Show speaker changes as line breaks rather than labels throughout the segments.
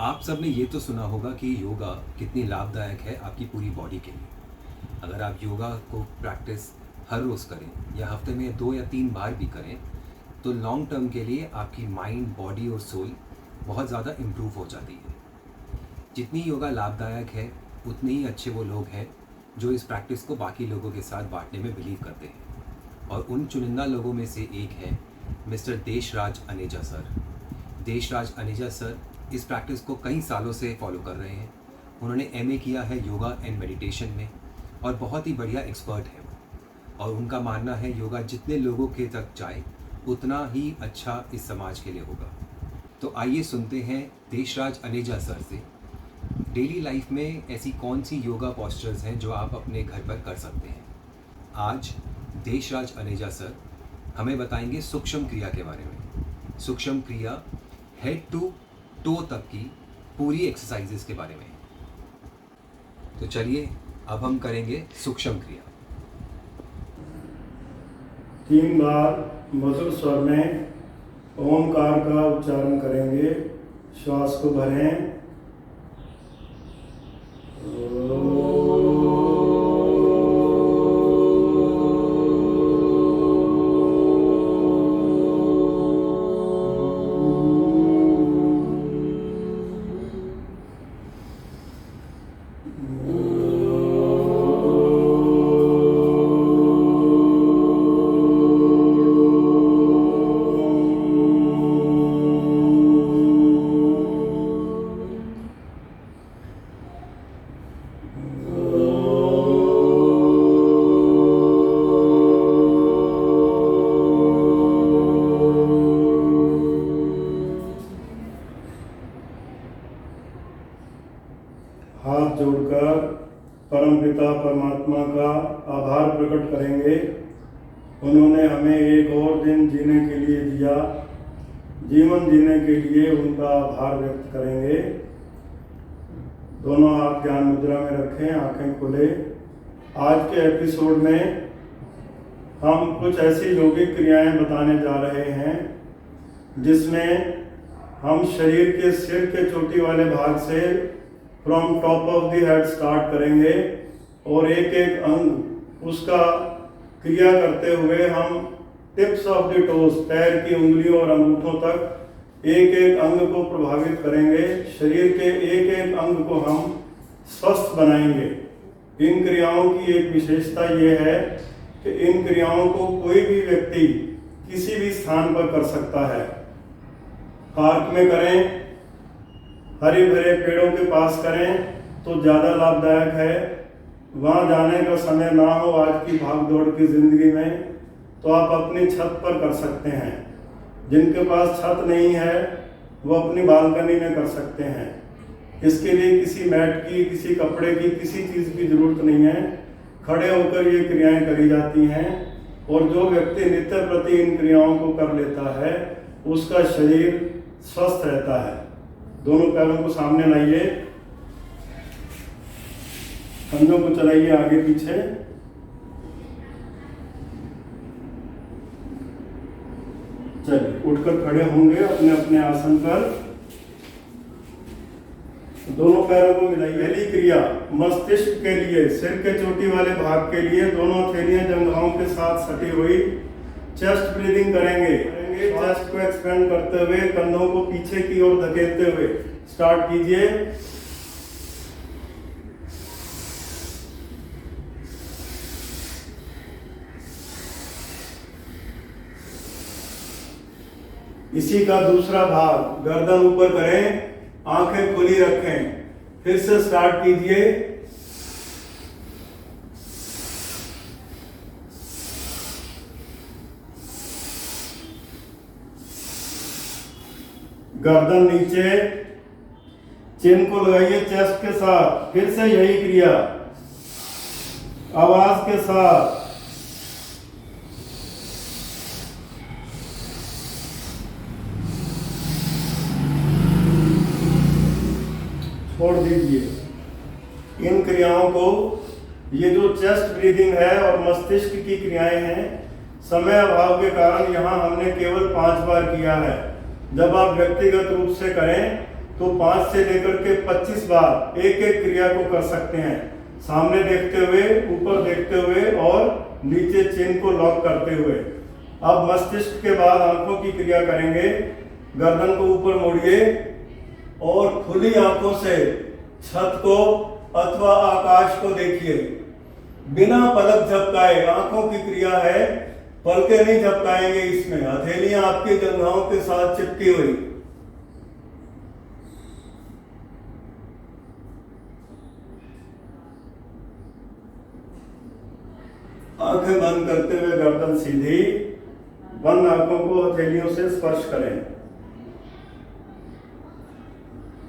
आप सब ने ये तो सुना होगा कि योगा कितनी लाभदायक है आपकी पूरी बॉडी के लिए। अगर आप योगा को प्रैक्टिस हर रोज़ करें या हफ्ते में 2 या 3 बार भी करें तो लॉन्ग टर्म के लिए आपकी माइंड, बॉडी और सोल बहुत ज़्यादा इम्प्रूव हो जाती है। जितनी योगा लाभदायक है उतने ही अच्छे वो लोग हैं जो इस प्रैक्टिस को बाकी लोगों के साथ बांटने में बिलीव करते हैं, और उन चुनिंदा लोगों में से एक है mister Deshraj Aneja sir. Deshraj Aneja sir इस प्रैक्टिस को कई सालों से फॉलो कर रहे हैं। उन्होंने एमए किया है योगा एंड मेडिटेशन में और बहुत ही बढ़िया एक्सपर्ट है वो, और उनका मानना है योगा जितने लोगों के तक जाए उतना ही अच्छा इस समाज के लिए होगा। तो आइए सुनते हैं देशराज अनेजा सर से डेली लाइफ में ऐसी कौन सी योगा पोस्चर्स हैं जो आप अपने घर पर कर सकते हैं। आज देशराज अनेजा सर हमें बताएंगे सूक्ष्म क्रिया के बारे में। सूक्ष्म क्रिया हेड टू टो तक की पूरी एक्सरसाइजेस के बारे में। तो चलिए अब हम करेंगे सूक्ष्म क्रिया।
3 बार मधुर स्वर में ओमकार का उच्चारण करेंगे। श्वास को भरें। हाथ जोड़कर परमपिता परमात्मा का आभार प्रकट करेंगे। उन्होंने हमें एक और दिन जीने के लिए दिया। जीवन जीने के लिए उनका आभार व्यक्त करेंगे। दोनों हाथ ध्यान मुद्रा में रखें, आंखें खोले। आज के एपिसोड में हम कुछ ऐसी योगिक क्रियाएं बताने जा रहे हैं जिसमें हम शरीर के सिर के चोटी वाले भाग से from top of the head start करेंगे और एक एक अंग उसका क्रिया करते हुए हम टिप्स ऑफ द टोज, पैर की उंगलियों और अंगूठों तक एक एक अंग को प्रभावित करेंगे। शरीर के एक एक अंग को हम स्वस्थ बनाएंगे। इन क्रियाओं की एक विशेषता ये है कि इन क्रियाओं को कोई भी व्यक्ति किसी भी स्थान पर कर सकता है। पार्क में करें, हरे भरे पेड़ों के पास करें तो ज़्यादा लाभदायक है। वहाँ जाने का समय ना हो आज की भाग दौड़ की ज़िंदगी में तो आप अपनी छत पर कर सकते हैं। जिनके पास छत नहीं है वो अपनी बालकनी में कर सकते हैं। इसके लिए किसी मैट की, किसी कपड़े की, किसी चीज़ की ज़रूरत नहीं है। खड़े होकर ये क्रियाएं करी जाती हैं और जो व्यक्ति नित्य प्रति इन क्रियाओं को कर लेता है उसका शरीर स्वस्थ रहता है। दोनों पैरों को सामने लाइए, कंधों को चलाइए आगे पीछे। चलिए उठकर खड़े होंगे अपने अपने आसन पर। दोनों पैरों को मिलाइए। पहली क्रिया मस्तिष्क के लिए, सिर के चोटी वाले भाग के लिए दोनों हथेलियां जंघाओं के साथ सटी हुई। चेस्ट ब्रीदिंग करेंगे। चेस्ट को एक्सपेंड करते हुए कंधों को पीछे की ओर धकेलते हुए स्टार्ट कीजिए। इसी का दूसरा भाग गर्दन ऊपर करें, आंखें खुली रखें। फिर से स्टार्ट कीजिए। गर्दन नीचे, चिन को लगाइए चेस्ट के साथ। फिर से यही क्रिया आवाज के साथ। छोड़ दीजिए इन क्रियाओं को। ये जो चेस्ट ब्रीदिंग है और मस्तिष्क की क्रियाएं हैं, समय अभाव के कारण यहाँ हमने केवल 5 बार किया है। जब आप व्यक्तिगत रूप से करें तो 5 से लेकर के 25 बार एक एक क्रिया को कर सकते हैं, सामने देखते हुए, ऊपर देखते हुए और नीचे चिन्ह को लॉक करते हुए। अब मस्तिष्क के बाद आंखों की क्रिया करेंगे। गर्दन को ऊपर मोड़िए और खुली आंखों से छत को अथवा आकाश को देखिए, बिना पलक झपकाए। आंखों की क्रिया है, पलकें नहीं झपकाएंगे इसमें। हथेलियां आपकी जंघाओं के साथ चिपकी हुई। आंखें बंद करते हुए गर्दन सीधी, बंद आंखों को हथेलियों से स्पर्श करें।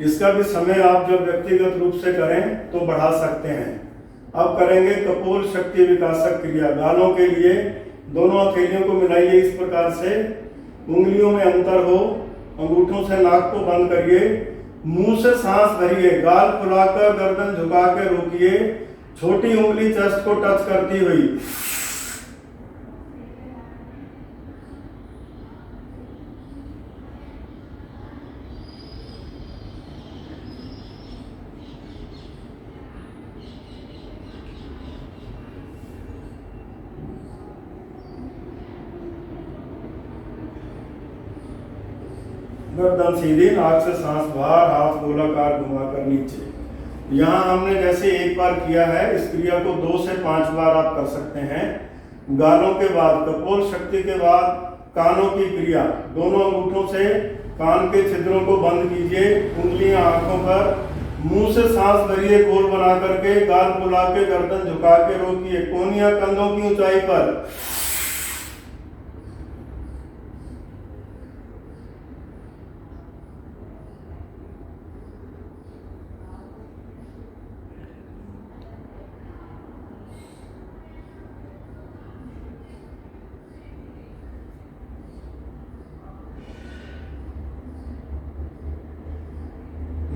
इसका भी समय आप जब व्यक्तिगत रूप से करें तो बढ़ा सकते हैं। अब करेंगे कपोल शक्ति विकासक क्रिया। गालों के लिए दोनों हथेलियों को मिलाइए इस प्रकार से, उंगलियों में अंतर हो, अंगूठों से नाक को बंद करिए, मुंह से सांस भरिए, गाल फुलाकर गर्दन झुका के रोकिए, छोटी उंगली चेस्ट को टच करती हुई। गर्दन सीधी, नाक से सांस बाहर, हाथ गोलाकार घुमाकर नीचे। यहाँ हमने जैसे एक बार किया है, इस क्रिया को 2 से 5 बार आप कर सकते हैं। गालों के बाद, कपोल शक्ति के बाद कानों की क्रिया। दोनों अंगूठों से कान के छिद्रों को बंद कीजिए, उंगलियां आंखों पर, मुंह से सांस भरिए गोल बना करके, गाल फुला के गर्दन झुका के रोकिए, कोहनियां कंधों की ऊंचाई पर।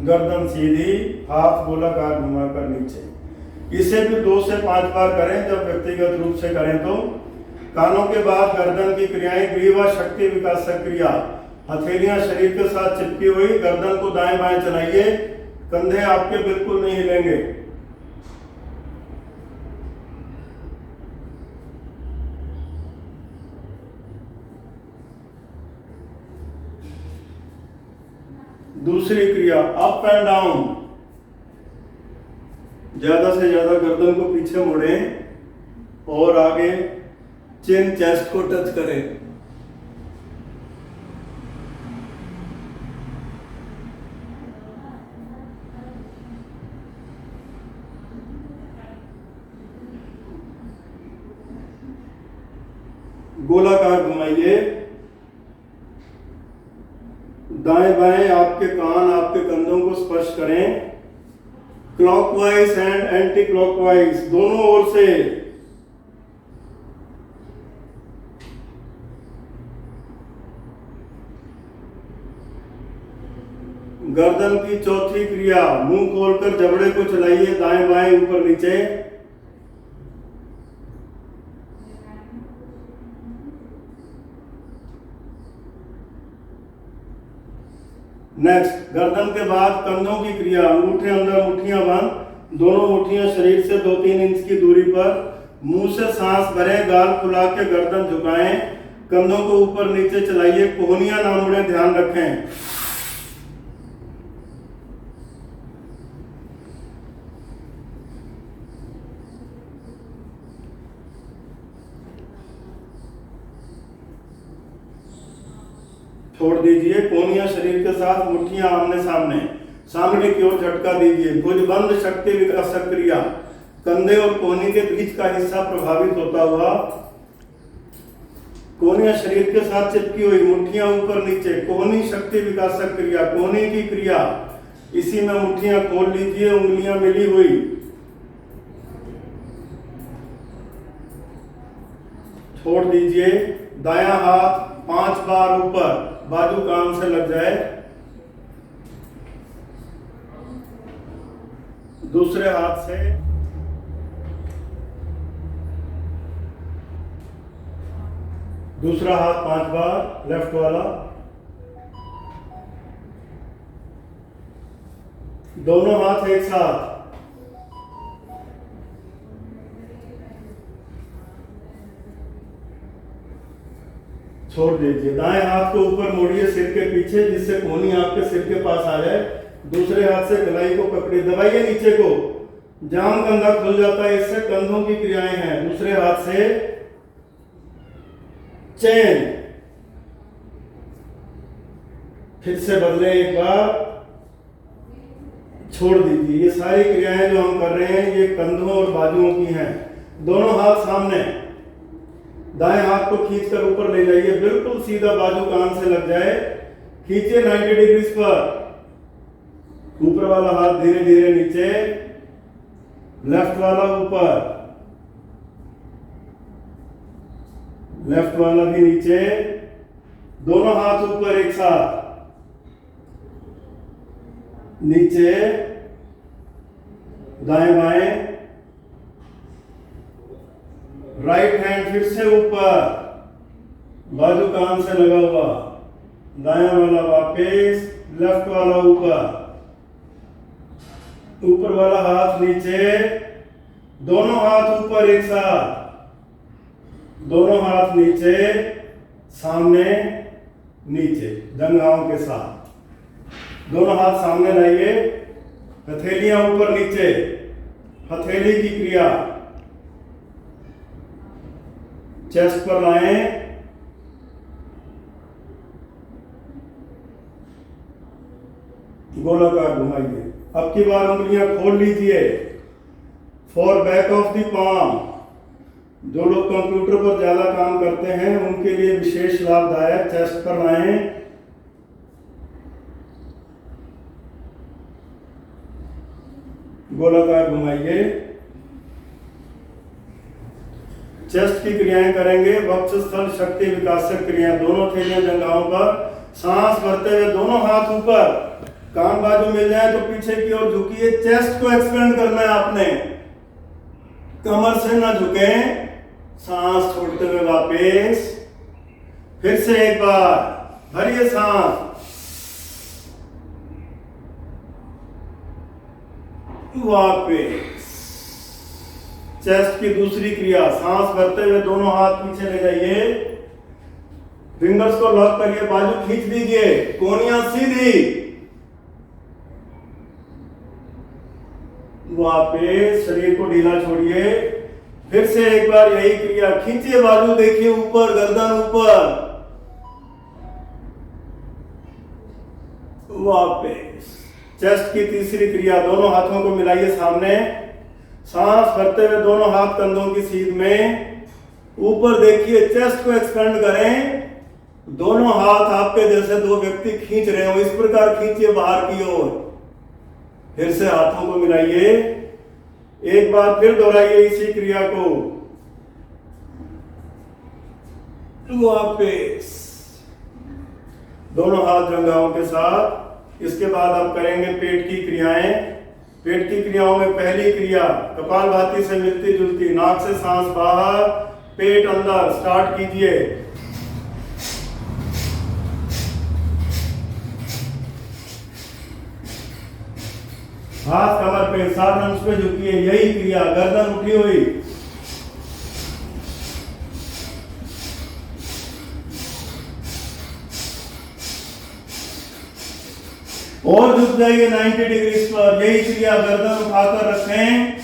गर्दन सीधी, हाथ गोलाकार घुमाकर नीचे। इसे भी 2 से 5 बार करें जब व्यक्तिगत रूप से करें तो। कानों के बाद गर्दन की क्रियाएं, ग्रीवा शक्ति विकासक क्रिया। हथेलियां शरीर के साथ चिपकी हुई, गर्दन को दाएं बाएं चलाइए, कंधे आपके बिल्कुल नहीं हिलेंगे। दूसरी क्रिया अप एंड डाउन। ज्यादा से ज्यादा गर्दन को पीछे मोड़ें और आगे चिन चेस्ट को टच करें। गोलाकार घुमाइए, दाएं बाएं आपके कान आपके कंधों को स्पर्श करें। क्लॉकवाइज एंड एंटी क्लॉकवाइज, दोनों ओर से। गर्दन की चौथी क्रिया, मुंह खोलकर जबड़े को चलाइए, दाएं बाएं ऊपर नीचे। नेक्स्ट, गर्दन के बाद कंधों की क्रिया। अंगूठे अंदर, मुट्ठियां बंद, दोनों मुट्ठियां शरीर से 2-3 इंच की दूरी पर। मुंह से सांस भरें, गाल फुला के गर्दन झुकाएं, कंधों को ऊपर नीचे चलाइए, कोहनियां ना मुड़े, ध्यान रखें। छोड़ दीजिए, कोहनियां शरीर के साथ, मुट्ठियां आमने सामने, सामने की ओर झटका दीजिए। भुजबंद शक्ति विकासक क्रिया। कंधे और कोहनी के बीच का हिस्सा प्रभावित होता हुआ, कोहनियां शरीर के साथ चिपकी हुई, मुट्ठियां ऊपर नीचे। कोहनी शक्ति विकासक क्रिया, कोहनी की क्रिया। इसी में मुट्ठियां खोल लीजिए, उंगलियां मिली हुई। छोड़ दीजिए, दायां हाथ 5 बार ऊपर, बाजू काम से लग जाए। दूसरे हाथ से दूसरा हाथ 5 बार, लेफ्ट वाला। दोनों हाथ एक साथ, छोड़ दीजिए। दाएं हाथ को ऊपर मोड़िए सिर के पीछे, जिससे कोहनी आपके सिर के पास आ जाए। दूसरे हाथ से गलाई को पकड़िए, दबाइए नीचे को, जाम कंधा खुल जाता है, इससे कंधों की क्रियाएं हैं। दूसरे हाथ से चेन, फिर से बदले एक बार, छोड़ दीजिए। ये सारी क्रियाएं जो हम कर रहे हैं ये कंधों और बाजुओं की हैं। दोनों हाथ सामने, दाएं हाथ को खींचकर ऊपर ले जाइए, बिल्कुल सीधा बाजू कान से लग जाए। खींचिए 90 डिग्री पर। ऊपर वाला हाथ धीरे धीरे नीचे, लेफ्ट वाला ऊपर, लेफ्ट वाला भी नीचे, दोनों हाथ ऊपर एक साथ, नीचे, दाएं बाएं, राइट हैंड फिर से ऊपर, बाजू कान से लगा हुआ, दायां वाला वापस, लेफ्ट वाला ऊपर, ऊपर वाला हाथ नीचे, दोनों हाथ ऊपर एक साथ, दोनों हाथ नीचे, सामने नीचे, जंघाओं के साथ। दोनों हाथ सामने लाइए, हथेलियां ऊपर नीचे, हथेली की क्रिया, चेस्ट पर लाएं, गोलाकार घुमाइए। अब की बार उंगलियां खोल लीजिए, for back of the palm. जो लोग कंप्यूटर पर ज्यादा काम करते हैं उनके लिए विशेष लाभदायक। चेस्ट पर लाएं, गोलाकार घुमाइए। चेस्ट की क्रियाएं करेंगे, वक्षस्थल शक्ति विकासक क्रियाएं, दोनों थैलियां जंघाओं पर, सांस भरते हुए दोनों हाथ ऊपर, कान बाजू मिल जाए तो पीछे की ओर झुकिए। चेस्ट को एक्सपेंड करना है आपने, कमर से ना झुके। सांस छोड़ते हुए वापस, फिर से एक बार भरिए सांस, वापस। चेस्ट की दूसरी क्रिया, सांस भरते हुए दोनों हाथ पीछे ले जाइए, फिंगर्स को लॉक करिए, बाजू खींच दीजिए, कोहनियां सीधी, वापस शरीर को ढीला छोड़िए। फिर से एक बार यही क्रिया, खींचिए बाजू, देखिए ऊपर, गर्दन ऊपर, वापस। चेस्ट की तीसरी क्रिया, दोनों हाथों को मिलाइए सामने, सांस भरते हुए दोनों हाथ कंधों की सीध में, ऊपर देखिए, चेस्ट को एक्सपेंड करें। दोनों हाथ आपके जैसे दो व्यक्ति खींच रहे हो, इस प्रकार खींचिए बाहर की ओर। फिर से हाथों को मिलाइए, एक बार फिर दोहराइए इसी क्रिया को, वापस। दोनों हाथ जंघाओं के साथ। इसके बाद आप करेंगे पेट की क्रियाएं। पेट की क्रियाओं में पहली क्रिया कपालभाति से मिलती जुलती, नाक से सांस बाहर, पेट अंदर। स्टार्ट कीजिए। हाथ कमर पे, 60 अंश पे झुकिए, यही क्रिया, गर्दन उठी हुई, और झुक जाइए 90 डिग्री पर, यही क्रिया, गर्दन उठाकर रखें।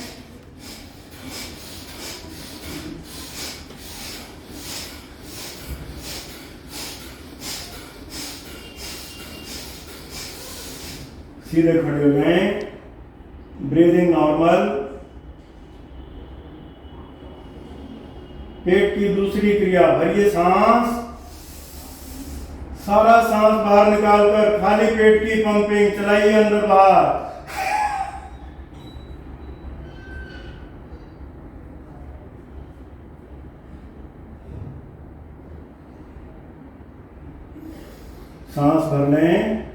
सीधे खड़े हो जाएं, ब्रीदिंग नॉर्मल। पेट की दूसरी क्रिया, भरिए सांस, सारा सांस बाहर निकालकर खाली पेट की पंपिंग चलाइए, अंदर बाहर। सांस भर लें,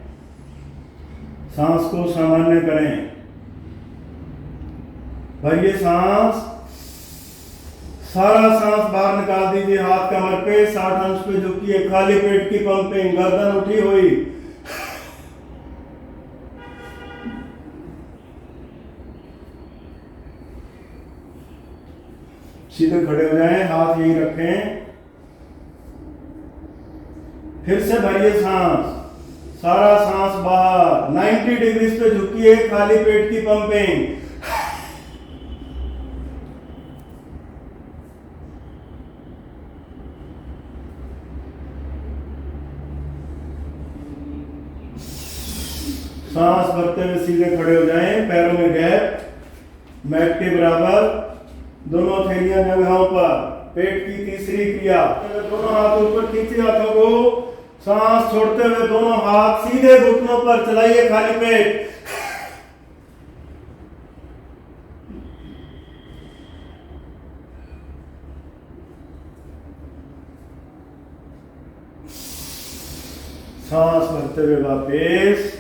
सांस को सामान्य करें, भरिए सांस, सारा सांस बाहर निकाल दीजिए, हाथ कमर पे, 60 अंश पे झुकिए, खाली पेट की पंपिंग, गर्दन उठी हुई, सीधे खड़े हो जाएं, हाथ यही रखें। फिर से भरिए सांस, सारा सांस बाहर। 90 डिग्री पे झुकिए, खाली पेट की पंपिंग। सांस भरते हुए सीधे खड़े हो जाएं, पैरों में गैप, मैट के बराबर, दोनों थैलियां जगहों पर। पेट की तीसरी क्रिया, दोनों हाथ ऊपर खींचे, हाथों को सांस छोड़ते हुए दोनों हाथ सीधे घुटनों पर चलाइए, खाली पेट। सांस भरते हुए वापस।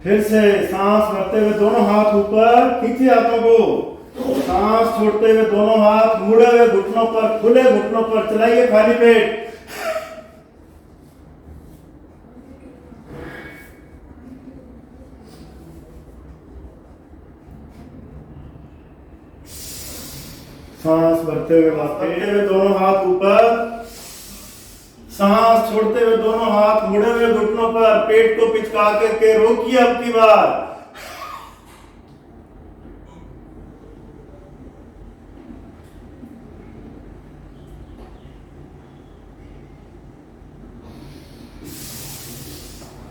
फिर से सांस भरते हुए दोनों हाथ ऊपर खींचे, हाथों को सांस छोड़ते हुए दोनों हाथ मुड़े हुए घुटनों पर, खुले घुटनों पर चलाइए, खाली पेट। सांस भरते हुए वापस, दोनों हाथ ऊपर, सांस छोड़ते हुए दोनों हाथ मुड़े हुए घुटनों पर, पेट को पिचका करके रोकिए। अब की बार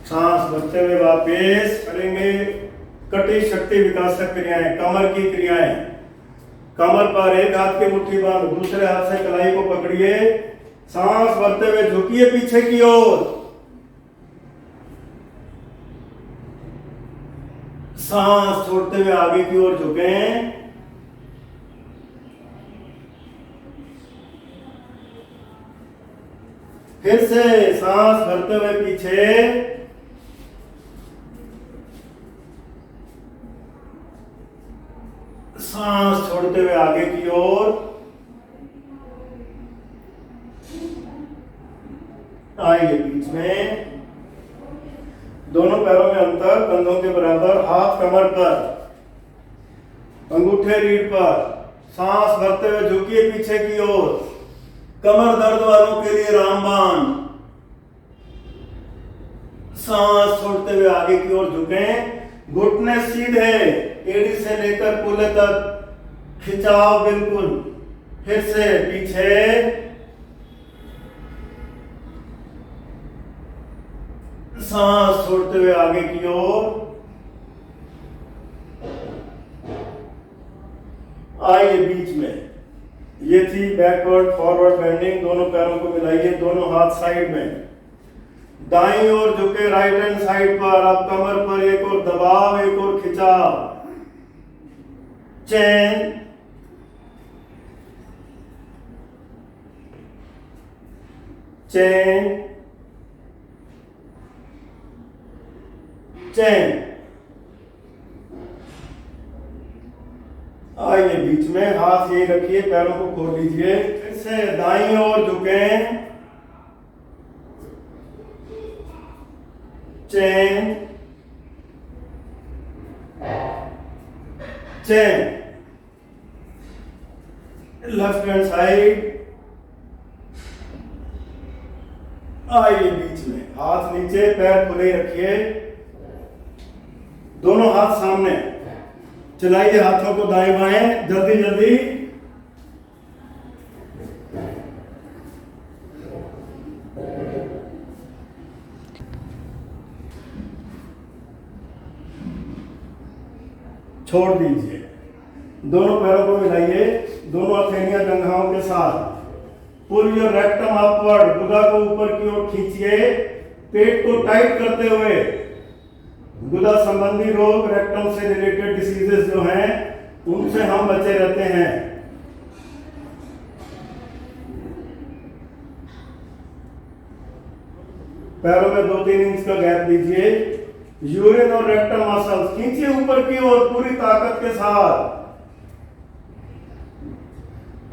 सांस भरते हुए वापस करेंगे कटी शक्ति विकासक क्रियाएं, कमर की क्रियाएं। कमर पर एक हाथ की मुट्ठी बांध, दूसरे हाथ से कलाई को पकड़िए, सांस भरते हुए झुकिए पीछे की ओर, सांस छोड़ते हुए आगे की ओर झुकें। फिर से सांस भरते हुए पीछे, सांस छोड़ते हुए आगे की ओर। आइए बीच में, दोनों पैरों में अंतर, कंधों के बराबर, हाथ कमर पर, अंगूठे रीढ़ पर। सांस भरते हुए झुकिए पीछे की ओर। कमर दर्द वालों के लिए रामबाण। सांस छोड़ते हुए आगे की ओर झुकें, घुटने सीधे, एड़ी से लेकर कूल्हे तक खिंचाव बिल्कुल। फिर से पीछे, सांस छोड़ते हुए आगे की ओर। आइए बीच में, ये थी बैकवर्ड फॉरवर्ड बेंडिंग। दोनों पैरों को मिलाइए, दोनों हाथ साइड में, दाईं ओर झुके राइट हैंड साइड पर। अब कमर पर एक और दबाव, एक और खिंचाव, चैन, चैन, चैन। आइए बीच में, हाथ यही रखिए, पैरों को खोल लीजिए। फिर से दाईं ओर झुकें, चैन, चैन। Left hand side. आइए बीच में, हाथ नीचे, पैर खुले रखिए, दोनों हाथ सामने, चलाइए हाथों को दाएं बाएं, जल्दी जल्दी। छोड़ दीजिए, दोनों पैरों को मिलाइए, दोनों हथेलियां जंघाओं के साथ। पुल योर रेक्टम अपवर्ड, गुदा को ऊपर की ओर खींचिए, पेट को टाइट करते हुए। गुदा संबंधी रोग, रेक्टम से रिलेटेड डिसीजेस जो हैं, उनसे हम बचे रहते हैं। पैरों में 2-3 इंच का गैप दीजिए। यूरिन और रेक्टम मसल्स खींचिए ऊपर की ओर पूरी ताकत के साथ।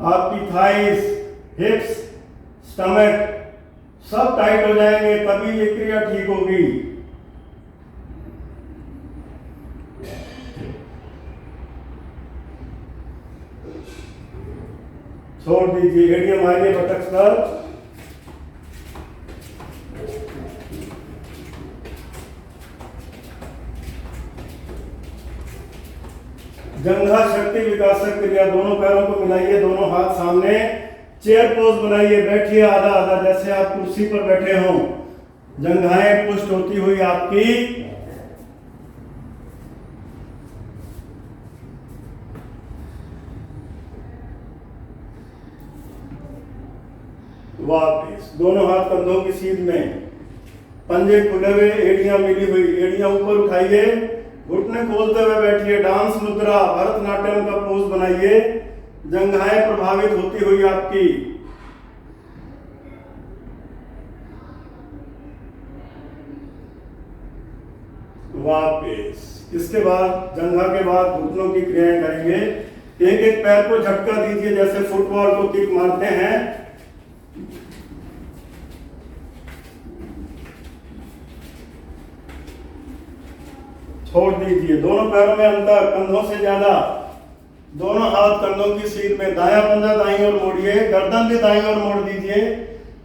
आपकी थाइस, हिप्स, स्टमक सब टाइट हो जाएंगे, तभी ये क्रिया ठीक होगी। छोड़ दीजिए, एड़ियां मारिए बटक्स पर। जंघा शक्ति विकासक क्रिया, दोनों पैरों को मिलाइए, दोनों हाथ सामने, चेयर पोज बनाइए, बैठिए आधा आधा जैसे आप कुर्सी पर बैठे हों। जंघाएं पुष्ट होती हुई आपकी। वापिस दोनों हाथ कंधों की सीध में, पंजे खुले हुए, एड़ियां मिली हुई, एड़ियां ऊपर उठाइए, घुटने खोलते हुए बैठिए। डांस मुद्रा, भरतनाट्यम का पोज बनाइए, जंघाएं प्रभावित होती हुई आपकी। वापिस इसके बाद जंघा के बाद घुटनों की क्रियाएं करेंगे। एक एक पैर को झटका दीजिए जैसे फुटबॉल को किक मारते हैं। छोड़ दीजिए, दोनों पैरों में अंतर, कंधों से ज्यादा, दोनों हाथ कंधों की सीध में। दायां पंजा दाईं ओर मोड़िए, गर्दन भी दाईं ओर मोड़ दीजिए,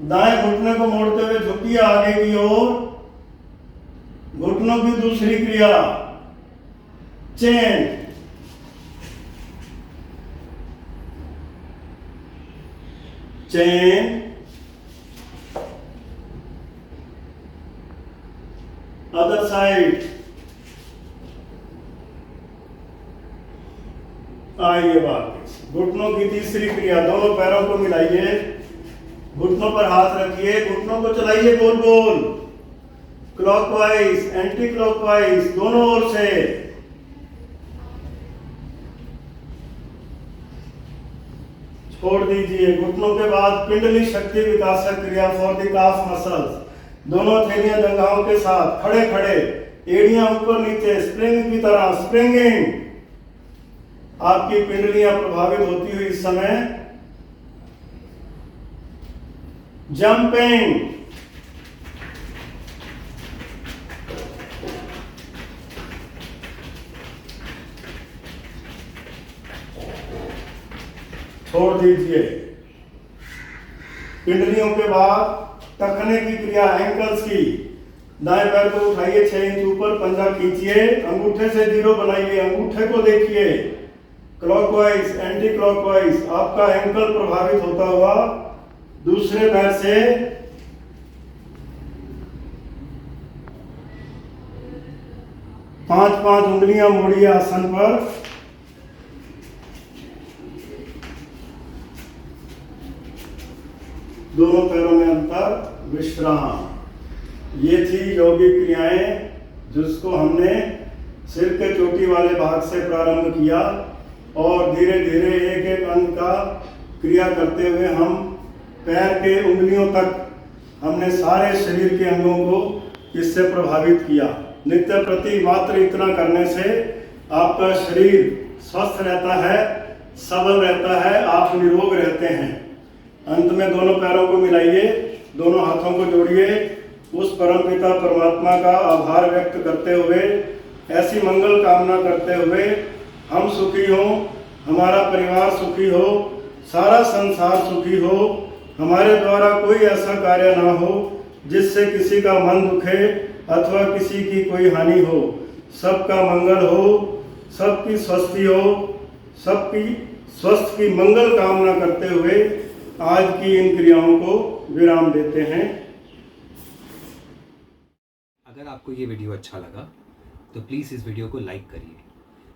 दाएं घुटने को मोड़ते हुए झुकिए आगे की ओर। घुटनों की दूसरी क्रिया चेन, चेन, अदर साइड। आइए वापस, घुटनों की तीसरी क्रिया, दोनों पैरों को मिलाइए, घुटनों पर हाथ रखिए, घुटनों को चलाइए गोल गोल, क्लॉकवाइज एंटी क्लॉकवाइज, दोनों ओर से। छोड़ दीजिए, घुटनों के बाद पिंडली शक्ति विकासक क्रिया फॉर द काफ मसल्स, दोनों थैलियां जंघाओं के साथ, खड़े खड़े, एड़ियां ऊपर नीचे, स्प्रिंग की तरह, स्प्रिंगिंग। आपकी पिंडलियां प्रभावित होती हुई इस समय। जंपिंग, छोड़ दीजिए। पिंडलियों के बाद टखने की क्रिया, एंकल्स की। दाएं पैर को उठाइए 6 इंच ऊपर, पंजा खींचिए, अंगूठे से जीरो बनाइए, अंगूठे को देखिए, क्लॉकवाइज एंटी क्लॉकवाइज। आपका एंकल प्रभावित होता हुआ दूसरे पैर से। 5-5 उंगलियां मोड़िए आसन पर। दोनों पैरों में अंतर, विश्राम। ये थी यौगिक क्रियाएं जिसको हमने सिर के चोटी वाले भाग से प्रारंभ किया और धीरे धीरे एक एक अंग का क्रिया करते हुए हम पैर के उंगलियों तक हमने सारे शरीर के अंगों को इससे प्रभावित किया। नित्य प्रति मात्र इतना करने से आपका शरीर स्वस्थ रहता है, सबल रहता है, आप निरोग रहते हैं। अंत में दोनों पैरों को मिलाइए, दोनों हाथों को जोड़िए, उस परमपिता परमात्मा का आभार व्यक्त करते हुए, ऐसी मंगल कामना करते हुए हम सुखी हों, हमारा परिवार सुखी हो, सारा संसार सुखी हो, हमारे द्वारा कोई ऐसा कार्य ना हो जिससे किसी का मन दुखे अथवा किसी की कोई हानि हो। सबका मंगल हो, सबकी स्वस्थी हो, सबकी स्वस्थ की मंगल कामना करते हुए आज की इन क्रियाओं को विराम देते हैं।
अगर आपको ये वीडियो अच्छा लगा तो प्लीज़ इस वीडियो को लाइक करिए।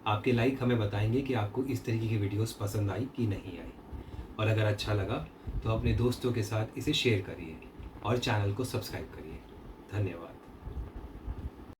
आपके लाइक हमें बताएंगे कि आपको इस तरीके की वीडियोस पसंद आई कि नहीं आई। और अगर अच्छा लगा तो अपने दोस्तों के साथ इसे शेयर करिए और चैनल को सब्सक्राइब करिए। धन्यवाद।